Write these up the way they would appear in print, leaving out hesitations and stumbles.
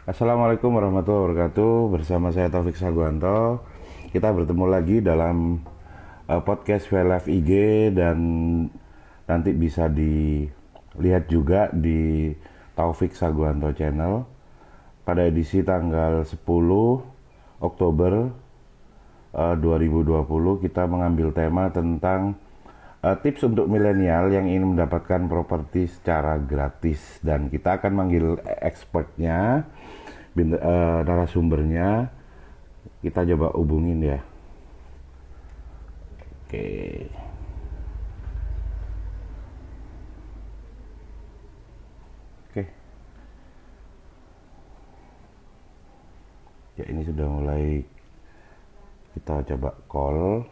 Assalamualaikum warahmatullahi wabarakatuh. Bersama saya Taufik Saguanto. Kita bertemu lagi dalam podcast VLF IG dan nanti bisa dilihat juga di Taufik Saguanto Channel. Pada edisi tanggal 10 Oktober 2020 kita mengambil tema tentang tips untuk milenial yang ingin mendapatkan properti secara gratis, dan kita akan manggil expertnya, narasumbernya. Kita coba hubungin ya. Oke. Oke. Ya, ini sudah mulai, kita coba call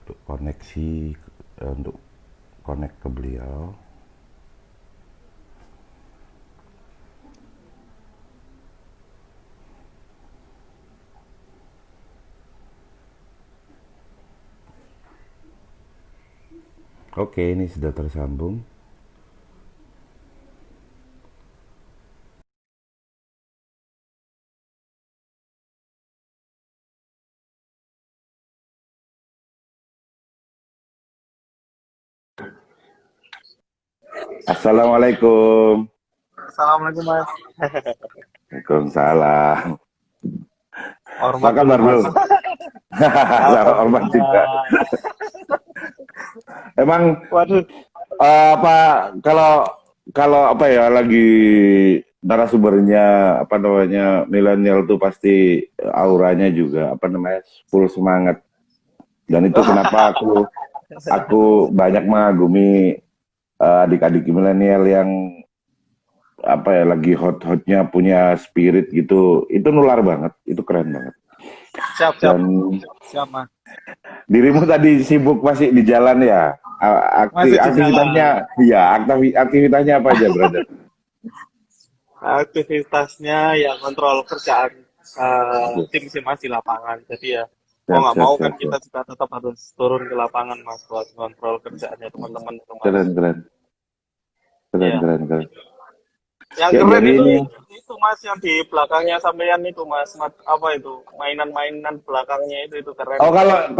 untuk koneksi, untuk connect ke beliau. Oke, ini sudah tersambung. Assalamualaikum. Assalamualaikum Mas. Waalaikumsalam. Apa Hormat dulu kabar, Bro? Mas. Salam hormat juga. Alhamdulillah. Emang Waduh. apa, kalau kalau apa ya, lagi narasumbernya apa namanya milenial tuh pasti auranya juga apa namanya full semangat, dan itu kenapa aku banyak mengagumi adik-adik milenial yang apa ya, lagi hot-hotnya punya spirit gitu. Itu nular banget, itu keren banget. Siap, siap. Dan Siap Mas. dirimu tadi sibuk masih di jalan ya? Masih di Aktivitasnya, jalan. ya aktivitasnya apa aja, brother? Aktivitasnya ya kontrol kerjaan tim sih Mas di lapangan. Jadi ya mau Siap, nggak siap, mau siap, kan siap. kita juga tetap harus turun ke lapangan Mas buat kontrol kerjaannya teman-teman itu Mas. Keren, keren, keren, Iya. keren, keren. Yang Ya, keren jadi ini, itu Mas yang di belakangnya sampean itu Mas. Apa itu? Mainan-mainan belakangnya itu keren oh, Mas.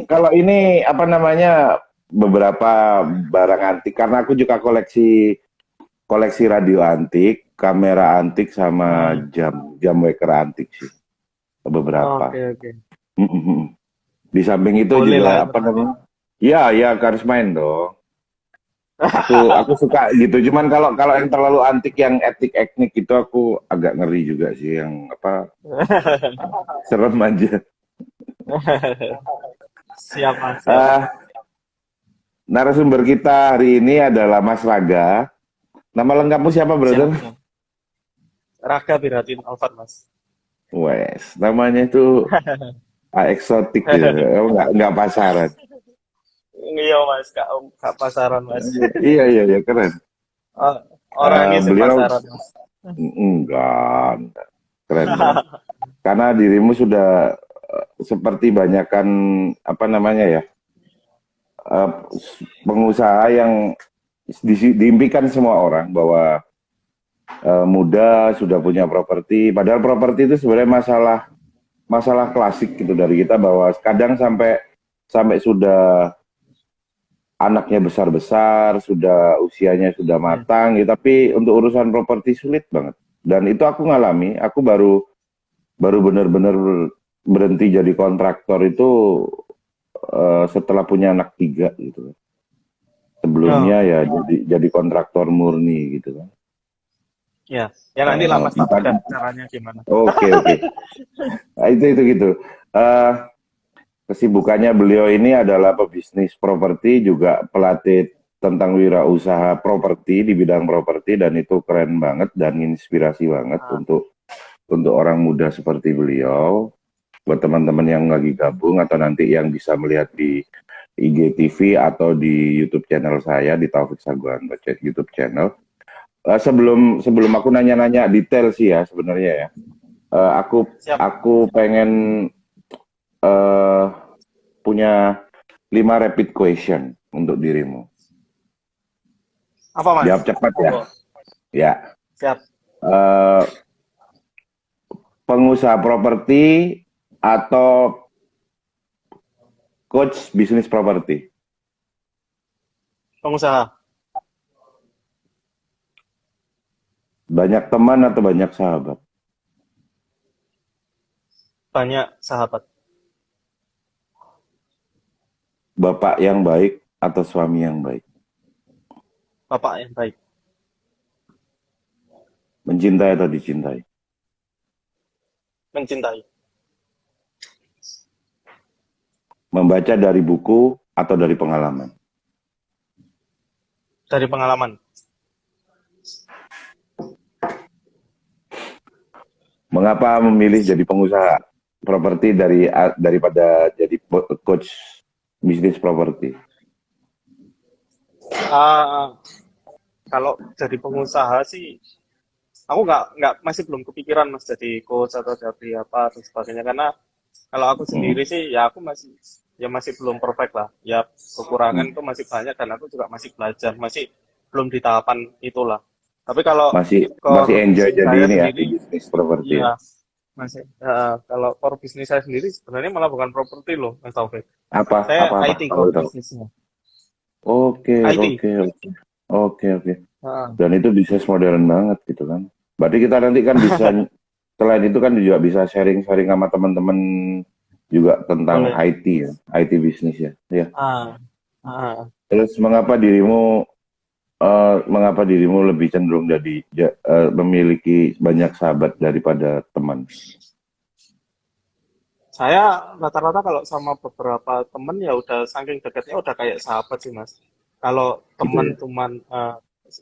kalau ini apa namanya, beberapa barang antik, karena aku juga koleksi koleksi radio antik, kamera antik, sama Hmm. jam waker antik sih, beberapa. Oke, oke. Mm-mm. Di samping itu Boleh lah juga itu apa nanti. namanya? Ya, ya harus main dong. Aku suka gitu. Cuman kalau kalau yang terlalu antik, yang etnik-etnik itu aku agak ngeri juga sih, yang apa, serem aja. Siap, Mas, siap. Ah, narasumber kita hari ini adalah Mas Raga. Nama lengkapmu siapa, Siap, brother? siap. Raga Biratin Alfat, Mas. Wes, namanya itu eksotik gitu. Oh, nggak pasaran. Iya, Mas. Kak pasaran, Mas. Iya, iya, iya, keren. Oh, orangnya sih Beliau pasaran, Mas. enggak, keren, keren. Karena dirimu sudah seperti banyakkan apa namanya ya, eh, pengusaha yang diimpikan semua orang bahwa muda sudah punya properti. Padahal properti itu sebenarnya masalah masalah klasik gitu dari kita, bahwa kadang sampai sampai sudah anaknya besar-besar, sudah usianya sudah Hmm. matang gitu, tapi untuk urusan properti sulit banget. Dan itu aku ngalami, aku baru baru benar-benar berhenti jadi kontraktor itu setelah punya anak tiga gitu. Oh, Sebelumnya ya jadi kontraktor murni gitu kan. ya. Ya nanti lah, Mas, tak Bukan. bedah caranya gimana. Oke, oke. Nah, itu gitu. Eh, Kesibukannya beliau ini adalah pebisnis properti, juga pelatih tentang wirausaha properti di bidang properti, dan itu keren banget dan inspirasi banget Ah, untuk orang muda seperti beliau. Buat teman-teman yang lagi gabung atau nanti yang bisa melihat di IGTV atau di YouTube channel saya di Taufik Saguan Budget YouTube channel. Sebelum sebelum aku nanya-nanya detail sih ya sebenarnya ya. Aku siap. aku pengen eh, punya 5 rapid question untuk dirimu. Apa, Mas? Jawab cepat ya. Monggo. Ya. Siap. Eh, pengusaha properti atau coach bisnis properti? Pengusaha. Banyak teman atau banyak sahabat? Banyak sahabat. Bapak yang baik atau suami yang baik? Bapak yang baik. Mencintai atau dicintai? Mencintai. Membaca dari buku atau dari pengalaman? Dari pengalaman. Mengapa memilih jadi pengusaha properti daripada jadi coach bisnis properti? Ah, kalau jadi pengusaha sih, aku nggak masih belum kepikiran mas jadi coach atau jadi apa dan sebagainya. Karena kalau aku Hmm, sendiri sih, ya aku masih belum perfect lah. Ya kekurangan hmm. itu masih banyak dan aku juga masih belajar, masih belum di tahapan itulah. Tapi kalau Masih masih core enjoy bisnis jadi saya ini ya di sendiri, bisnis properti ya. iya masih. Kalau core bisnis saya sendiri sebenarnya malah bukan properti loh, Mas Taufik. Apa Saya apa IT kalau core tahu? bisnisnya. Oke IT. oke oke oke oke. Heeh. Dan itu bisnis modern banget gitu kan. Berarti kita nanti kan bisa selain itu kan juga bisa sharing-sharing sama teman-teman juga tentang Boleh. IT ya, IT bisnis ya. Ya. Ah, ah. Terus mengapa dirimu lebih cenderung memiliki banyak sahabat daripada teman? Saya rata-rata kalau sama beberapa temen ya udah saking dekatnya udah kayak sahabat sih mas. Kalau Gitu teman ya. cuman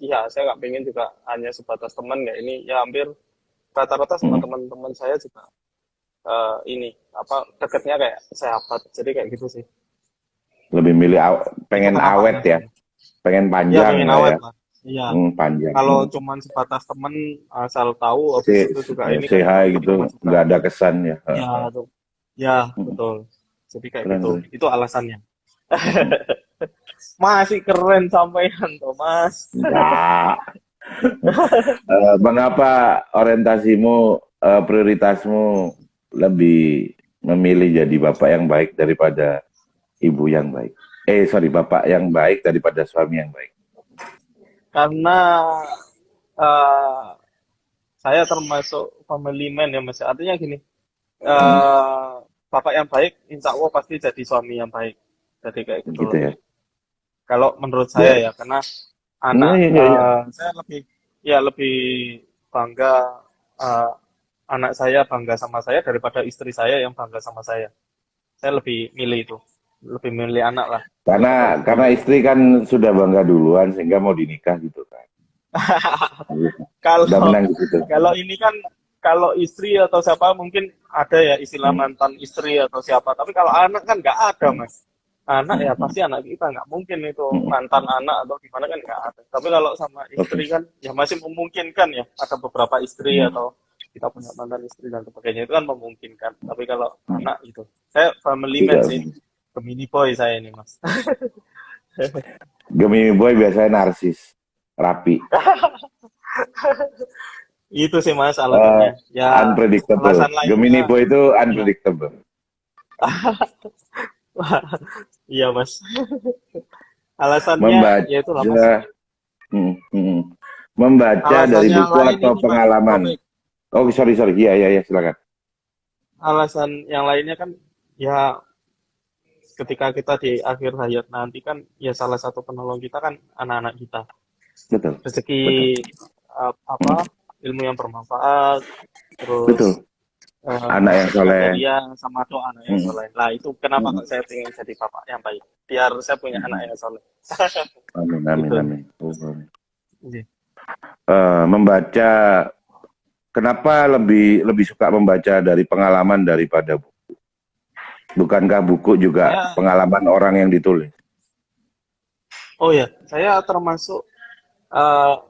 iya saya nggak pengen juga hanya sebatas teman ya ini ya hampir rata-rata sama Mm. teman-teman saya juga ini apa dekatnya kayak sahabat. Jadi kayak gitu sih. Lebih milih Itu pengen awet kenapanya ya, sih. pengen Ya panjang pengen lah awet ya. lah. Iya. Panjang. Kalau cuman sebatas temen asal tahu habis Say, itu juga ini kan say hi gitu, lama-lama juga. nggak ada kesan ya. Ya tuh. Ya Mm. betul. Jadi kayak Keren gitu. keren. Itu alasannya. Mm. Masih keren sampean Thomas. Enggak. Mengapa orientasimu, prioritasmu lebih memilih jadi bapak yang baik daripada ibu yang baik? Sorry, bapak yang baik daripada suami yang baik. Karena eh, saya termasuk family man ya Mas. Artinya gini, Hmm, eh, bapak yang baik, insya Allah pasti jadi suami yang baik. Jadi kayak gitu gitu loh. ya. Kalau menurut saya Ya, ya, karena iya, anak iya, iya. saya lebih bangga eh, anak saya bangga sama saya daripada istri saya yang bangga sama saya. Saya lebih milih itu, lebih milih anak lah daripada istri. Karena istri kan sudah bangga duluan sehingga mau dinikah gitu kan. Udah Kalau menang di situ. kalau ini kan kalau istri atau siapa mungkin ada ya istilah Hmm, mantan istri atau siapa. Tapi kalau anak kan nggak ada hmm, mas. Anak hmm, ya hmm, pasti anak kita nggak mungkin itu hmm. mantan anak atau gimana kan nggak ada. Tapi kalau sama istri Oke. kan ya masih memungkinkan ya ada beberapa istri Hmm, atau kita punya mantan istri dan sebagainya itu kan memungkinkan. Tapi kalau hmm. anak itu saya family man Tidak. sih. Gemini boy saya ini mas. Gemini boy biasanya narsis, rapi. Itu sih mas Eh, alasannya. Ya alasan Unpredictable. lainnya Gemini boy itu ya. unpredictable. Iya mas. Alasannya ya itulah mas. Membaca, hmm, hmm. Membaca dari Alasannya buku lain atau ini mas pengalaman. Taufik. Oh, sorry, sorry. Iya, iya, iya, silakan. Alasan yang lainnya kan ya ketika kita di akhir hayat nanti kan ya salah satu penolong kita kan anak-anak kita. Betul, Rezeki betul, apa ilmu yang bermanfaat, terus betul. Anak yang sedekah soleh. jariah sama doa anak yang Hmm, soleh. Lah itu kenapa hmm. kok saya ingin jadi bapak yang baik? Biar saya punya anak Hmm. yang soleh. Amin, amin, Gitu. amin. Oh, amin. Iya. Membaca, kenapa lebih lebih suka membaca dari pengalaman daripada buku? Bukankah buku juga Saya pengalaman orang yang ditulis? oh ya, saya termasuk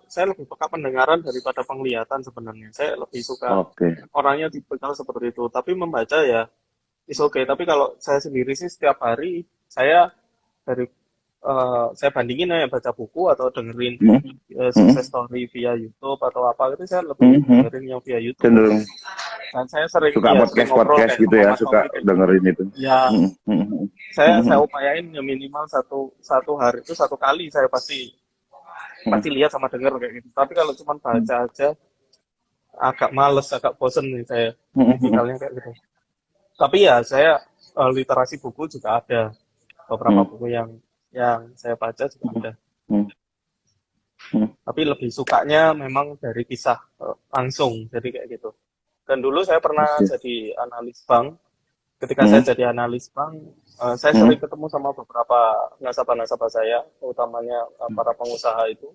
saya lebih peka pendengaran daripada penglihatan sebenarnya. Saya lebih suka Oke, orangnya tipikal seperti itu. Tapi membaca ya is okay. Tapi kalau saya sendiri sih setiap hari saya dari saya bandingin ya baca buku atau dengerin Hmm. Hmm. sukses story via YouTube atau apa itu saya lebih Hmm. dengerin yang via YouTube. Cenderung Dan saya sering suka sering ngobrol podcast kayak gitu sama ya, Mas suka Taufik kayak gitu. dengerin itu. Ya, Hmm. Hmm. saya Hmm. upayain ya minimal satu hari itu satu kali saya pasti Hmm. lihat sama denger kayak gitu. Tapi kalau cuma baca aja agak males, agak bosen nih saya Hmm. tipikalnya kayak gitu. Tapi ya saya literasi buku juga ada, beberapa Hmm. buku yang saya baca juga ada. Hmm. Hmm. Tapi lebih sukanya memang dari kisah langsung, jadi kayak gitu. Dan dulu saya pernah Oke. jadi analis bank. Ketika saya Hmm. jadi analis bank, saya Hmm. sering ketemu sama beberapa nasabah-nasabah saya, utamanya para pengusaha itu.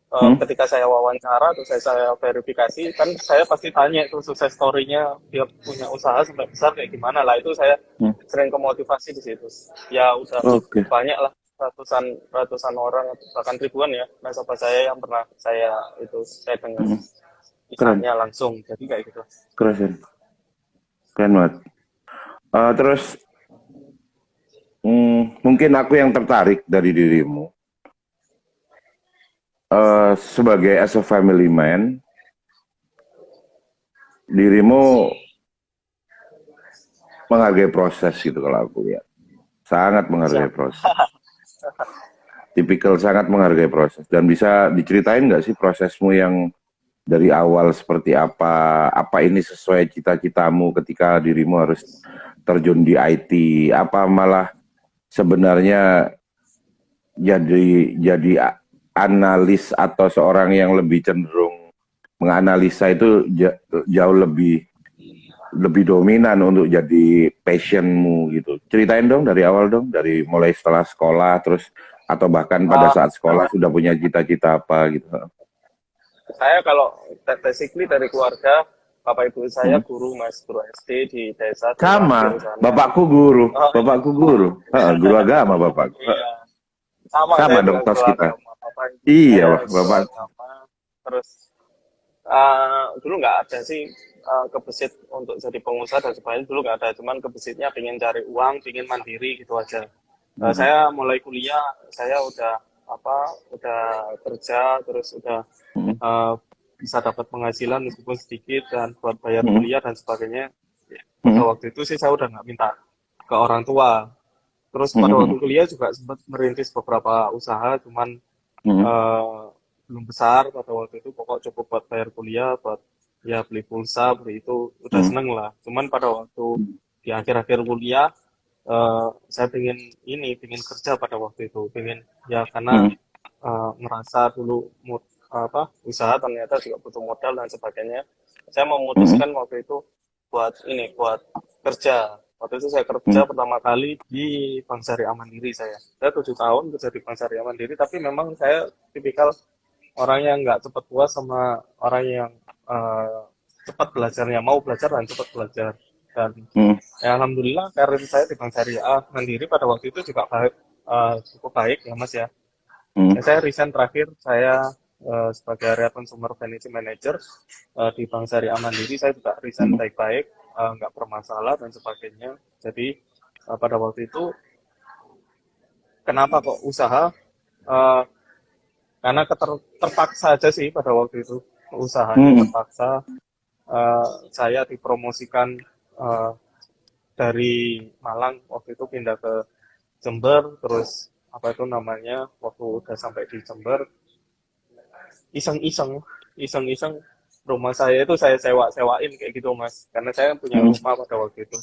Hmm. Ketika saya wawancara atau saya verifikasi, kan saya pasti tanya itu sukses story-nya dia punya usaha sampai besar kayak gimana lah. Itu saya Hmm. sering kemotivasi di situ. Ya udah Oke. banyak lah ratusan orang bahkan ribuan ya nasabah saya yang pernah saya dengar Hmm. Keren, kisahnya langsung. Jadi kayak gitu. keren, keren banget. Terus mungkin aku yang tertarik dari dirimu sebagai as a family man, dirimu menghargai proses gitu kalau aku lihat. Sangat menghargai Siap. proses. Tipikal sangat menghargai proses. Dan bisa diceritain nggak sih prosesmu yang dari awal seperti apa? Apa ini sesuai cita-citamu ketika dirimu harus terjun di IT? Apa malah sebenarnya jadi analis atau seorang yang lebih cenderung menganalisa itu jauh lebih dominan untuk jadi passionmu gitu. Ceritain dong dari awal dong, dari mulai setelah sekolah terus atau bahkan pada Uh, saat sekolah sudah punya cita-cita apa gitu. saya kalau basically dari keluarga, bapak ibu saya Hmm. guru SD di desa di Lampir Sama, sana. bapakku guru, Oh, bapakku guru, guru agama bapakku. iya, sama Sama saya dong juga tos guru kita. agama, bapak ibu Iya, saya Wah, guru bapak. agama. Terus dulu nggak ada sih kebesit untuk jadi pengusaha dan sebagainya, dulu nggak ada, cuman kebesitnya pengen cari uang, pengen mandiri gitu aja. Hmm. Saya mulai kuliah, saya udah kerja, terus udah Hmm. uh, bisa dapat penghasilan meskipun sedikit dan buat bayar Hmm. kuliah dan sebagainya. Pada Hmm. waktu itu sih saya udah nggak minta ke orang tua. Terus pada Hmm. waktu kuliah juga sempat merintis beberapa usaha, cuman Hmm. uh, belum besar pada waktu itu. Pokok cukup buat bayar kuliah, buat ya beli pulsa, beli itu udah Hmm. seneng lah. Cuman pada waktu di akhir-akhir kuliah, saya pengen kerja pada waktu itu, pengen ya karena Hmm. ngerasa dulu usaha ternyata juga butuh modal dan sebagainya. Saya Hmm. memutuskan waktu itu buat kerja. Waktu itu saya Hmm. kerja pertama kali di Bank Syariah Mandiri saya. Saya 7 tahun kerja di Bank Syariah Mandiri, tapi memang saya tipikal orang yang nggak cepat puas sama orang yang cepat belajarnya, mau belajar dan cepat belajar. Dan Hmm. ya, alhamdulillah karir saya di Bank Syariah Mandiri pada waktu itu juga cukup baik ya Mas ya. Hmm. Saya resign terakhir, saya sebagai Area Consumer Financial Manager di Bank Syariah Mandiri, saya juga resign Hmm. baik-baik, nggak bermasalah dan sebagainya. Jadi pada waktu itu, kenapa kok usaha? Eh, karena terpaksa aja sih pada waktu itu, usahanya Hmm. terpaksa. Saya dipromosikan eh, dari Malang waktu itu pindah ke Jember, terus apa itu namanya, waktu udah sampai di Jember, iseng-iseng rumah saya itu saya sewain kayak gitu Mas, karena saya punya Hmm. rumah pada waktu itu.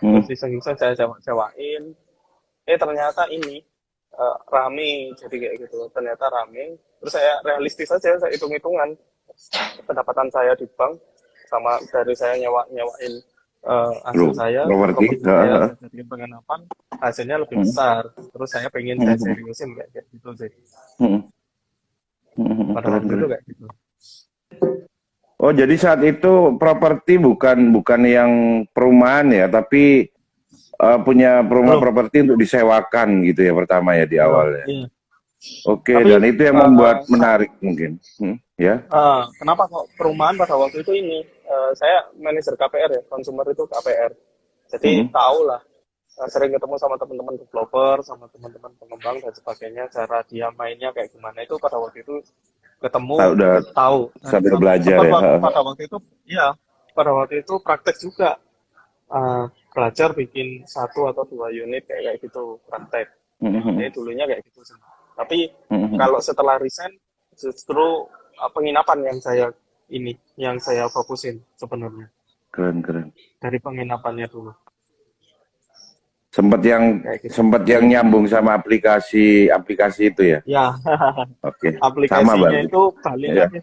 Hmm. Terus iseng-iseng saya sewain, ternyata ini rame, jadi kayak gitu, ternyata rame. Terus saya realistis aja, saya hitung-hitungan pendapatan saya di bank sama dari saya nyewain hasil saya, Properti. properti saya, saya jadiin penginapan, hasilnya lebih Hmm. besar. Terus saya Hmm. seriusin kayak gitu sih. Hmm. Hmm. Pada Keren, waktu itu keren. kayak gitu. Oh, jadi saat itu properti bukan yang perumahan ya, tapi punya rumah Belum, properti untuk disewakan gitu ya pertama ya di belum. awal ya. Iya. Oke, Tapi dan itu yang membuat menarik mungkin. Ya. kenapa kok perumahan pada waktu itu ini? Saya manajer KPR ya, konsumer itu KPR. Jadi Hmm. tahu lah sering ketemu sama teman-teman developer, sama teman-teman pengembang dan sebagainya, cara dia mainnya kayak gimana itu pada waktu itu Tahu ketemu, udah tahu. Dan sambil belajar ya. pada waktu itu, ya, pada waktu itu praktek juga. Belajar bikin satu atau dua unit kayak gitu, praktek. Jadi Mhm, dulunya kayak gitu sih. Tapi mhm. kalau setelah resign, justru penginapan yang saya fokusin sebenarnya Keren keren. dari penginapannya dulu, Sempat yang kayak gitu. sempat yang nyambung sama aplikasi itu ya. Ya, Oke, sama aplikasinya berarti. itu balik Ya. lagi.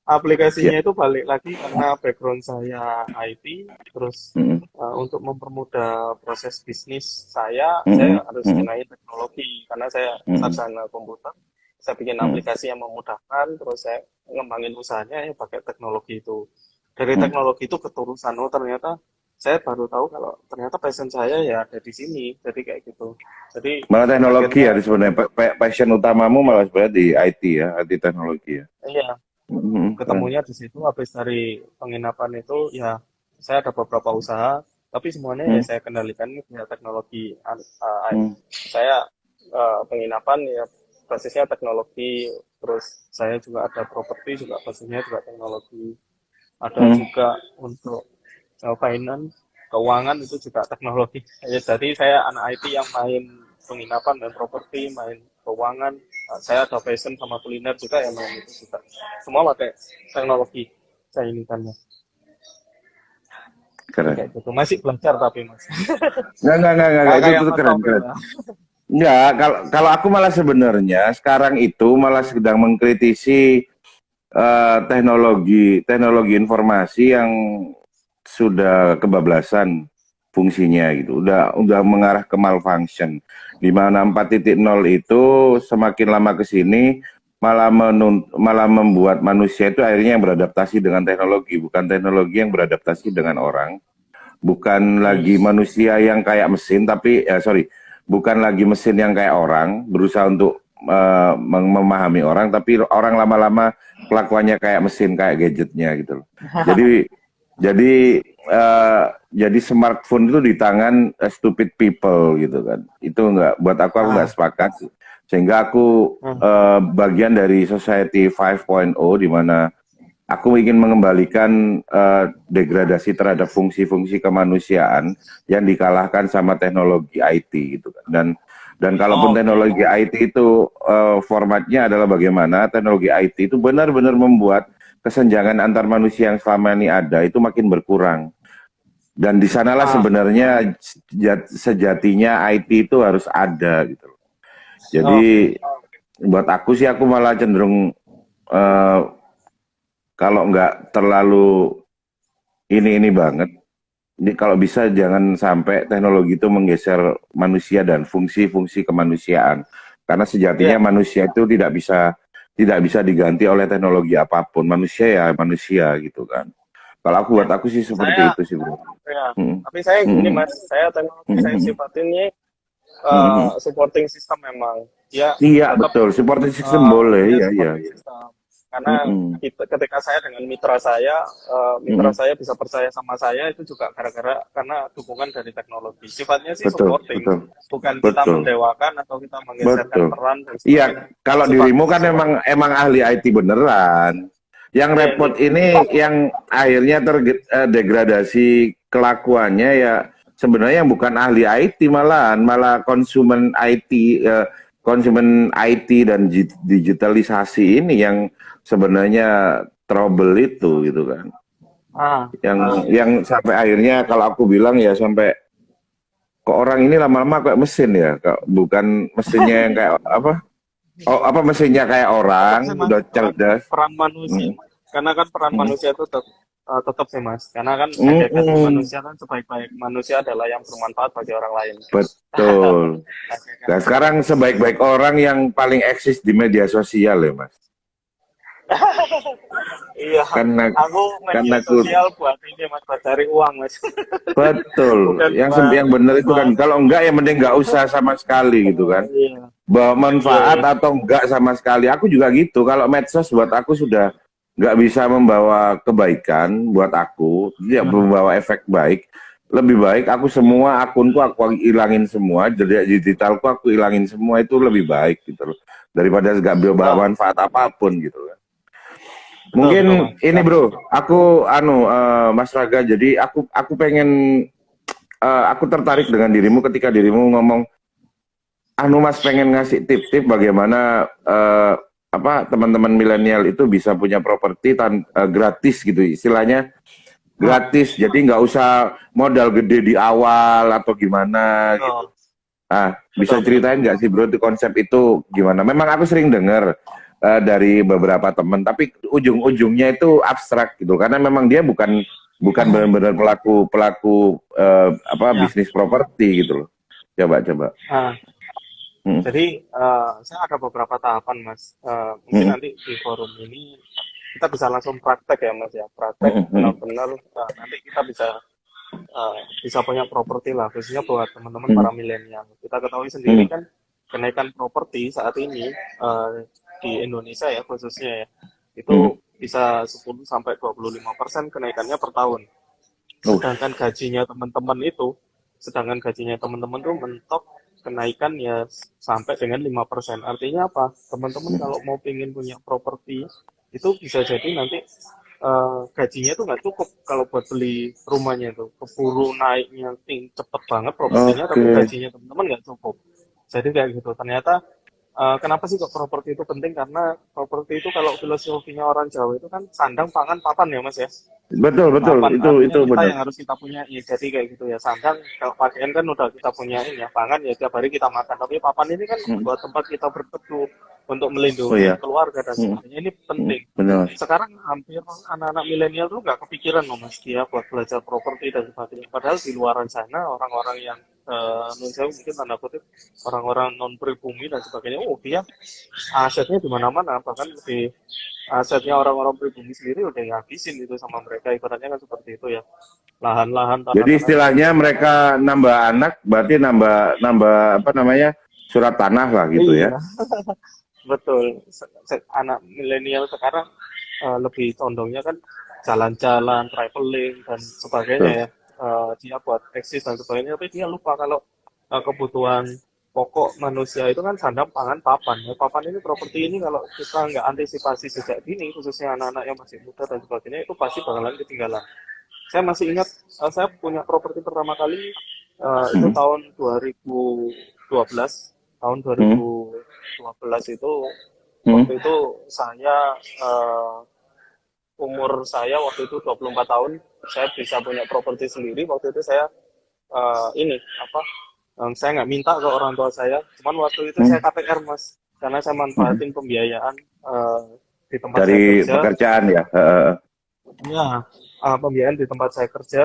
Aplikasinya Ya. itu balik lagi karena background saya IT, terus Mhm, untuk mempermudah proses bisnis saya mhm, harus mhm, gunain teknologi karena saya mhm, sarjana komputer. Saya bikin mhm, aplikasi yang memudahkan, terus saya ngembangin usahanya ya pakai teknologi itu. Dari mhm. teknologi itu keterusan, oh ternyata saya baru tahu kalau ternyata passion saya ya ada di sini, jadi kayak gitu. Jadi Malah teknologi ya akhirnya sebenarnya passion utamamu malah sebenarnya di IT ya, IT teknologi ya. iya, Mhm, keren. ketemunya di situ habis dari penginapan itu ya saya ada beberapa usaha tapi semuanya ya Mhm, saya kendalikan via teknologi. mhm, Saya penginapan ya basisnya teknologi, terus saya juga ada properti juga basisnya juga teknologi, ada mhm, juga untuk finance, keuangan itu juga teknologi. Ya, jadi saya anak IT yang main penginapan dan properti, main keuangan. Saya ada passion sama kuliner juga yang main itu juga. Semua pakai teknologi saya ini kan. Jadi kayak keren. gitu. Masih belajar tapi Mas. Enggak, Nggak kayak itu Mas keren, Taufik keren. lah. Enggak, kalau aku malah sebenarnya sekarang itu malah sedang mengkritisi teknologi informasi yang sudah kebablasan fungsinya gitu. Udah mengarah ke malfunction. Di mana 4.0 itu semakin lama ke sini malah membuat manusia itu akhirnya yang beradaptasi dengan teknologi, bukan teknologi yang beradaptasi dengan orang. Bukan lagi manusia yang kayak mesin, tapi bukan lagi mesin yang kayak orang berusaha untuk memahami orang, tapi orang lama-lama kelakuannya kayak mesin, kayak gadgetnya gitu loh. Jadi jadi jadi smartphone itu di tangan stupid people gitu kan. Itu nggak, buat aku nggak Ah, sepakat. Sehingga aku ah, bagian dari Society 5.0 di mana aku ingin mengembalikan degradasi terhadap fungsi-fungsi kemanusiaan yang dikalahkan sama teknologi IT gitu kan. Dan kalaupun oke. teknologi IT itu formatnya adalah bagaimana teknologi IT itu benar-benar membuat kesenjangan antar manusia yang selama ini ada itu makin berkurang. Dan di sanalah Ah, sebenarnya sejatinya IT itu harus ada gitu loh. oke. Jadi buat aku sih aku malah cenderung eh, kalau nggak terlalu ini banget. Ini kalau bisa jangan sampai teknologi itu menggeser manusia dan fungsi-fungsi kemanusiaan. Karena sejatinya Iya, manusia itu tidak bisa diganti oleh teknologi apapun. Manusia ya manusia gitu kan. Kalau iya. buat aku sih seperti Saya itu sih, Bro. ya, Hmm. tapi saya gini Hmm. Mas, saya teknologi saya Hmm. sifatinnya Hmm. supporting system memang. Ya, Iya tetap betul, supporting system boleh, dia iya iya. supporting Iya. system. Karena Hmm. ketika saya dengan mitra Hmm. saya bisa percaya sama saya itu juga karena dukungan dari teknologi. Sifatnya sih Betul, supporting, betul, bukan kita betul, mendewakan atau kita menggeserkan betul. peran dan Iya, sebagainya. kalau dirimu Sifatnya sih kan emang supporting. emang ahli IT beneran. Yang Iya, repot ini yang akhirnya terdegradasi kelakuannya ya sebenarnya yang bukan ahli IT malah konsumen IT, konsumen IT dan digitalisasi ini yang sebenarnya trouble itu gitu kan. Yang iya. yang sampai akhirnya kalau aku bilang ya sampai kok orang ini lama-lama kayak mesin ya, bukan mesinnya yang kayak apa? Oh, apa mesinnya kayak Tetap orang, sih Mas, udah cerdas. peran manusia. Mm, Karena kan peran mm, manusia itu tetap sih Mas. Karena kan hakikatnya mm. manusia kan sebaik-baik manusia adalah yang bermanfaat bagi orang lain. Betul. Nah, Hakikatnya sekarang gitu. sebaik-baik orang yang paling eksis di media sosial ya, Mas. Iya, Karena aku karena media aku sosial buat ini Mas, buat cari uang Mas. betul. Bukan Yang buat benar itu kan buat kalau enggak ya mending enggak usah sama sekali gitu kan. iya, Bawa iya, manfaat iya. atau enggak sama sekali. Aku juga gitu. Kalau medsos buat aku sudah nggak bisa membawa kebaikan buat aku, tidak membawa efek baik. lebih baik aku semua akunku aku hilangin semua, jejak digitalku aku hilangin semua, itu lebih baik gitu loh. Daripada nggak Ah, bawa manfaat apapun gitu kan. betul betul Mungkin Mas. ini bro, aku Mas Raga, jadi aku pengen aku tertarik dengan dirimu ketika dirimu ngomong Mas pengen ngasih tip-tip bagaimana apa teman-teman milenial itu bisa punya properti gratis gitu istilahnya, Ah, gratis, jadi nggak usah modal gede di awal atau gimana gitu. betul Bisa betul betul. ceritain nggak sih bro, di konsep itu gimana? Memang aku sering dengar dari beberapa teman, tapi ujung-ujungnya itu abstrak gitu, karena memang dia bukan bukan benar-benar pelaku pelaku apa Ya. bisnis properti gitu loh. Coba. Ah, Hmm, jadi saya ada beberapa tahapan Mas. Mungkin hmm, nanti di forum ini kita bisa langsung praktek ya Mas ya. Praktek hmm, hmm, benar-benar nanti kita bisa punya properti lah, khususnya buat teman-teman hmm, para milenial. Kita ketahui sendiri hmm, kan kenaikan properti saat ini di Indonesia ya khususnya ya, hmm. itu bisa 10 sampai 25% kenaikannya per tahun. Oh, Sedangkan gajinya teman-teman itu, sedangkan gajinya teman-teman tuh mentok kenaikan ya sampai dengan 5%. Artinya apa? Teman-teman hmm. kalau mau pengen punya properti itu bisa jadi nanti gajinya tuh nggak cukup kalau buat beli rumahnya itu keburu naiknya cepet banget propertinya Oke. tapi gajinya teman-teman nggak cukup jadi kayak gitu ternyata kenapa sih kok properti itu penting karena properti itu kalau filosofinya orang Jawa itu kan sandang pangan papan ya mas ya Betul betul, papan itu artinya kita benar. yang harus kita punya ya jadi kayak gitu ya sandang kalau pakaian kan udah kita punyain ya pangan ya tiap hari kita makan tapi papan ini kan Hmm. buat tempat kita berteduh untuk Oh melindungi ya. keluarga dan Hmm, sebagainya ini penting benar. sekarang hampir anak-anak milenial tuh nggak kepikiran loh mas dia buat belajar properti dan sebagainya padahal di luaran sana orang-orang yang non saya mungkin tanda kutip orang-orang non pribumi dan sebagainya oh dia asetnya di mana-mana bahkan lebih asetnya orang-orang pribumi sendiri udah ngabisin itu sama mereka ibaratnya kan seperti itu ya lahan-lahan Jadi tanah-tanah itu istilahnya dijual mereka nambah anak, berarti nambah nambah apa namanya, surat tanah lah gitu ya. iya betul anak milenial sekarang lebih condongnya kan jalan-jalan traveling dan sebagainya Betul. ya dia buat eksis dan sebagainya tapi dia lupa kalau kebutuhan pokok manusia itu kan sandang pangan papan ya, papan ini properti ini kalau kita nggak antisipasi sejak dini khususnya anak-anak yang masih muda dan sebagainya itu pasti bakalan ketinggalan saya masih ingat saya punya properti pertama kali itu Hmm, tahun 2012 tahun hmm, 2012 itu hmm, waktu itu saya umur saya waktu itu 24 tahun saya bisa punya properti sendiri waktu itu saya ini apa saya nggak minta ke orang tua saya cuman waktu itu saya hmm, KPR mas karena saya hmm. manfaatin pembiayaan di tempat saya Dari kerja pekerjaan ya. ya pembiayaan di tempat saya kerja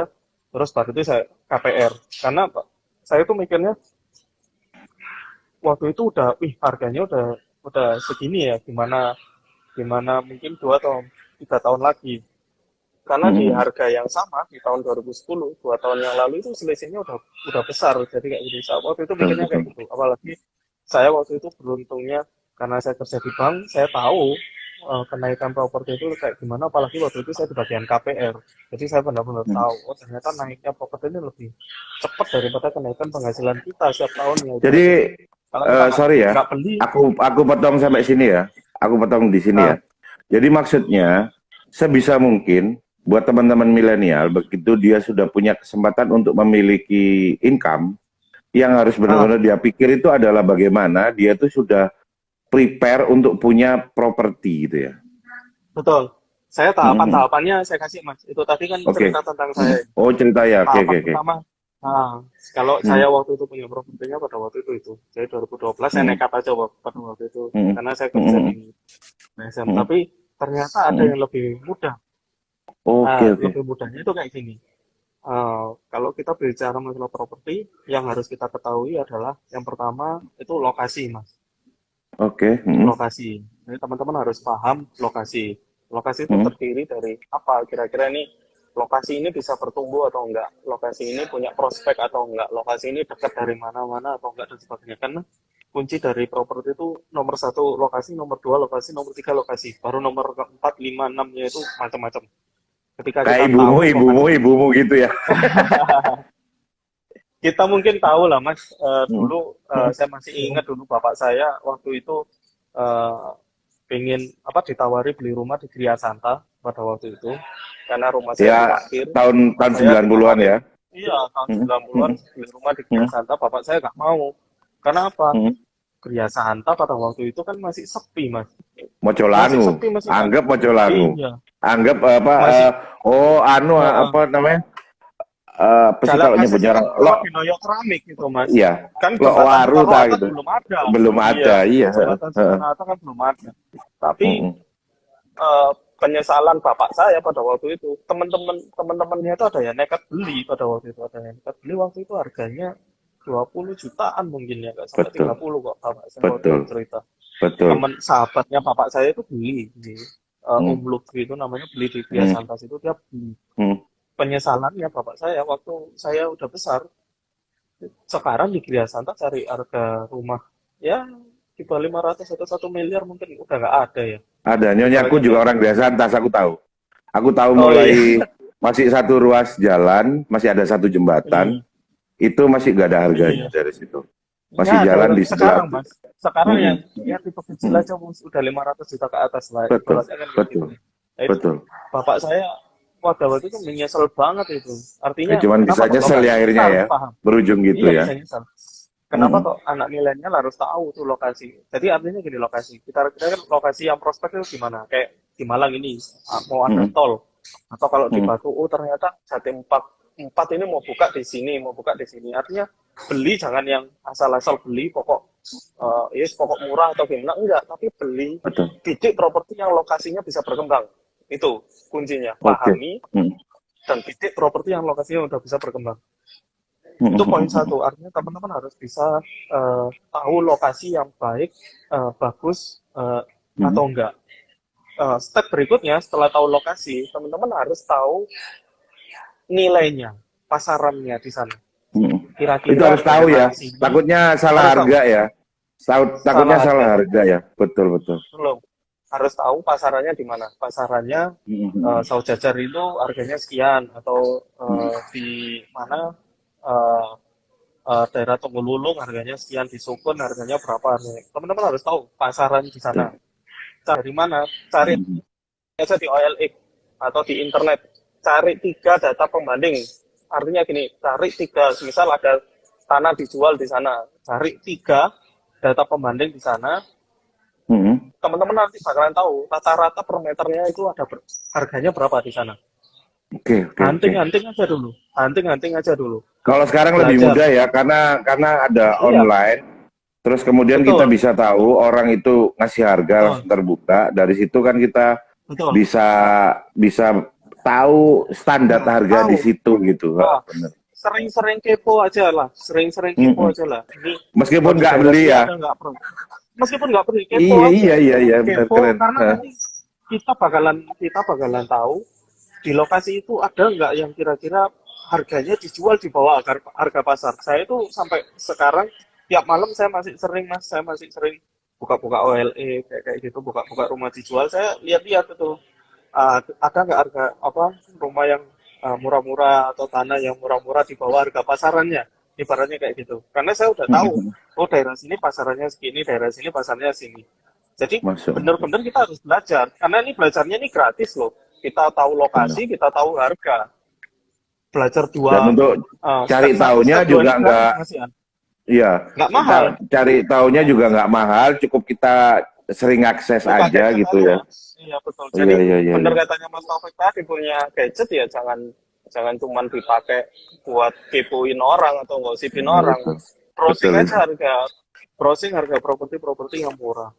terus baru itu saya KPR karena saya tuh mikirnya waktu itu udah harganya udah segini ya gimana gimana mungkin 2 atau 3 tahun lagi karena di Hmm, harga yang sama di tahun 2010 2 tahun yang lalu itu selisihnya udah besar jadi kayak gitu saya waktu itu betul mikirnya kayak betul. gitu apalagi saya waktu itu beruntungnya karena saya kerja di bank saya tahu kenaikan properti itu kayak gimana apalagi waktu itu saya di bagian KPR jadi saya benar-benar Hmm. tahu oh ternyata naiknya properti ini lebih cepat daripada kenaikan penghasilan kita setiap tahunnya Jadi ibaratnya kalau kita nggak sorry ya, nggak beli aku potong sampai sini ya. Aku potong di sini ya. ah, Jadi maksudnya sebisa mungkin buat teman-teman milenial begitu dia sudah punya kesempatan untuk memiliki income, yang harus ah, benar-benar dia pikir itu adalah bagaimana dia tuh sudah prepare untuk punya properti gitu ya. betul. Saya Mm-mm. tahapan-tahapannya saya kasih Mas. Itu tadi kan Oke. cerita tentang Mm. saya. Oh cerita ya, oke oke Tahapan oke. pertama, kalau Mm, saya waktu itu punya propertinya pada waktu itu. Jadi 2012 saya mm, nekat aja pada waktu itu. mm, Karena saya kerja mm, di BSM. mm, Tapi ternyata ada mm. yang lebih mudah. Oke oke. Lebih mudahnya itu kayak gini. Kalau kita bicara masalah properti, yang harus kita ketahui adalah yang pertama itu lokasi, Mas. Oke. Mm, Lokasi. Jadi teman-teman harus paham lokasi. Lokasi itu mm, terdiri dari apa? Kira-kira ini lokasi ini bisa bertumbuh atau enggak? Lokasi ini punya prospek atau enggak? Lokasi ini dekat dari mana-mana atau enggak dan sebagainya. Karena kunci dari properti itu nomor satu lokasi, nomor dua lokasi, nomor tiga lokasi. Baru nomor keempat, lima, enamnya itu macam-macam. Ketika Kayak kita ibumu tahu ibumu lokasi, ibumu gitu ya. kita mungkin tahu lah Mas, Hmm. dulu Hmm. saya masih ingat dulu bapak saya waktu itu eh, pengen apa ditawari beli rumah di Gria Santa pada waktu itu karena rumah saya Ya, diparkir. tahun Bapak tahun saya 90-an ditawarin, ya. iya tahun Hmm. 90-an Hmm. beli rumah di Gria Hmm. Santa, bapak saya nggak mau. Karena apa? Hmm. Gria Santa pada waktu itu kan masih sepi Mas, masih Mocolangu, sepi masih banyak. anggap Mocolangu, Iya, anggap apa? masih Oh, anu eh, apa namanya? Apa sih jalan kalau nyebutnya aksesnya orang kan lo? lewat Dinoyo Keramik gitu Mas. Iya, Kan lo jembatan waru Soekarno tak Hatta gitu. belum ada. Belum ada, Iya, iya. jembatan Soekarno Hatta kan belum ada. Tapi Mm-mm. penyesalan bapak saya pada waktu itu, teman-temannya itu ada yang nekat beli pada waktu itu, ada yang nekat beli waktu itu harganya 20 jutaan mungkin ya, nggak sampai Betul, 30 kok bapak saya waktu itu betul, cerita. betul. Teman sahabatnya bapak saya itu beli di Mm. Lutfi itu namanya, beli di Gria Mm. Santas itu dia beli. Mm. Penyesalannya bapak saya waktu saya udah besar, sekarang di Gria Santa cari harga rumah ya di bawah 500 atau 1 miliar mungkin udah nggak ada ya. Ada nyonyaku Ibaratnya kayak juga orang gitu. biasa, tas aku tahu. Aku tahu Oh iya. mulai masih satu ruas jalan, masih ada satu jembatan, Iya. itu masih gak ada harganya Iya. dari situ. Nggak Masih ada jalan udah. di sebelah Sekarang itu. Mas. Sekarang Mm-mm. yang ya tipe kecil Mm. aja Mas, udah 500 juta ke atas lah. Betul, Ibaratnya kan kayak gitu. betul, Nah itu betul. bapak saya pada waktu itu menyesal banget itu. Ya, Artinya cuman kenapa bisa kok nyesel ya lokasinya kita akhirnya harus ya, paham. berujung gitu Iya ya. bisa nyesal. Kenapa Mm-mm. kok anak milenial harus tahu tuh lokasi? Jadi artinya gini lokasi. Kita kan lokasi yang prospek itu gimana? Kayak di Malang ini mau ada Mm-mm. tol atau kalau di Mm-mm. Batu oh ternyata Jatim 4 ini mau buka di sini, mau buka di sini. Artinya beli jangan yang asal-asal beli pokok yes pokok murah atau gimana enggak, tapi beli Betul. bidik properti yang lokasinya bisa berkembang. Itu kuncinya. Oke. Pahami Mm. dan bidik properti yang lokasinya udah bisa berkembang. Mm-mm. Itu poin satu, artinya teman-teman harus bisa tahu lokasi yang baik, bagus Mm-mm. atau enggak. Step berikutnya setelah tahu lokasi, teman-teman harus tahu nilainya, pasarannya di sana. Mm-mm. Itu Kira-kira harus tahu daerah ya, sini takutnya salah harus tahu harga ya. Takutnya salah salah harga. harga ya. Betul, betul. Belum. Harus tahu pasarannya di mana. Pasarannya Mm-mm. Saujajar itu harganya sekian atau Mm-mm. di mana daerah Tunggululung harganya sekian, di Sukun harganya berapa. Teman-teman harus tahu pasaran di sana. Betul. Cari mana? Cari Mm-mm. aja di OLX atau di internet. Cari 3 data pembanding. Artinya gini, cari 3, misal ada tanah dijual di sana. Cari 3 data pembanding di sana. Mm-mm. Teman-teman nanti bakalan tahu rata-rata per meternya itu ada harganya berapa di sana. Oke, oke, oke. Hunting-hunting aja dulu. Hunting-hunting aja dulu. Kalau sekarang lebih Belajar. mudah ya, karena ada Iya, online. Terus kemudian kita betul. bisa tahu orang itu ngasih harga Betul. langsung terbuka. Dari situ kan kita Betul. bisa bisa tahu standar harga di Tahu. situ gitu. Ah, Bener. sering-sering kepo aja lah. Sering-sering kepo Mm-mm. aja lah. Ini Meskipun di nggak daerah beli sini ya. ada nggak pro? Meskipun nggak beli, kepo Iya, aja. iya, iya, iya, benar Kepo keren. karena Hah. nanti kita bakalan tahu di lokasi itu ada nggak yang kira-kira harganya dijual di bawah harga pasar. Saya itu sampai sekarang tiap malam saya masih sering Mas, saya masih sering buka-buka OLX kayak gitu, buka-buka rumah dijual. Saya lihat-lihat itu ada nggak harga apa rumah yang murah-murah atau tanah yang murah-murah di bawah harga pasarannya. Ibaratnya kayak gitu. Karena saya udah tahu, Mm-mm. oh daerah sini pasarannya segini, daerah sini pasarnya sini. Jadi Masuk. benar-benar kita harus belajar. Karena ini belajarnya ini gratis loh. Kita tahu Benar. lokasi, kita tahu harga. Belajar Dan untuk step cari 1, taunya step 2 ini juga gratis nggak, Mas Ian. iya, Nggak mahal. cari taunya juga nggak mahal, cukup kita sering akses Buka aja gadget gitu aja. ya. Iya betul. Iya, Jadi iya, iya, benar iya. katanya Mas Taufik tadi, punya gadget ya jangan jangan cuman dipakai buat kepoin orang atau ngosipin Iya, orang. betul. Browsing Betul itu. aja harga properti-properti yang murah.